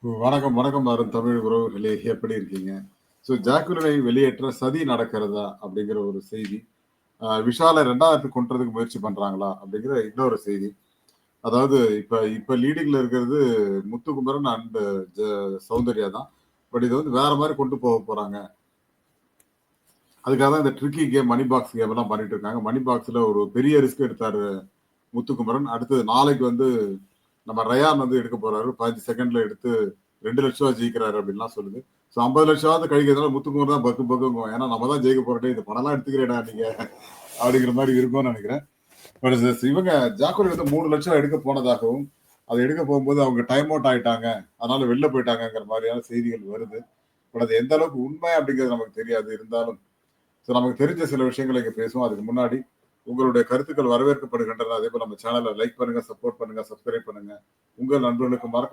வணக்கம், வணக்கம் அருண் தமிழ் உறவுகளே! எப்படி இருக்கீங்க? ஜாக்குலினை வெளியேற்ற சதி நடக்கிறதா? அப்படிங்கிற ஒரு செய்தி. விஷால 2வது கொல்றதுக்கு முயற்சி பண்றாங்களா? அப்படிங்கிற இன்னொரு செய்தி. அதாவது இப்ப இப்ப லீடிங்ல இருக்கிறது முத்துக்குமரன் அண்ட் ஜ சௌந்தர்யா தான். பட் இத வந்து வேற மாரி கொண்டு போக போறாங்க. அதுக்காக தான் இந்த tricky game, money box game எல்லாம் பண்ணிட்டு இருக்காங்க. மணி பாக்ஸ்ல ஒரு பெரிய ரிஸ்க் எடுத்தாரு முத்துக்குமரன். அடுத்தது நாளைக்கு வந்து நம்ம ரயான் வந்து எடுக்க போறாரு. 15 செகண்ட்ல எடுத்து ரூ. 2,00,000 ஜெயிக்கிறாரு அப்படின்லாம் சொல்லுது. 50,00,000 கழிக்கிறதுனால முத்துக்குமரன் தான் பக்கு பக்குங்குவான். ஏன்னா நம்ம தான் ஜெயிக்க போறோம். டேய் இந்த பணம்லாம் எடுத்துக்கிறேடா நீங்க அப்படிங்கிற மாரி இருக்கும்னு நெனைக்கிறேன். பட் இவங்க ஜாக்குலின் வந்து 3,00,000 எடுக்க போனதாகவும், அத எடுக்க போகும்போது அவங்க டைம் அவுட் ஆயிட்டாங்க. அதனால வெளில போயிட்டாங்கங்கிற மாரியான செய்திகள் வருது. பட் அது எந்த அளவுக்கு உண்மை அப்படிங்கிறது நமக்கு தெரியாது. இருந்தாலும் நமக்கு தெரிஞ்ச சில விஷயங்கள இங்க பேசுவோம். அதுக்கு முன்னாடி உங்களுடைய கருத்துக்கள் வரவேற்கப்படுகின்றன. அதேபோல நம்ம சேனல லைக் பண்ணுங்க, சப்போர்ட் பண்ணுங்க, சப்ஸ்கிரைப் பண்ணுங்க. உங்கள் நண்பர்களுக்கு மறக்காம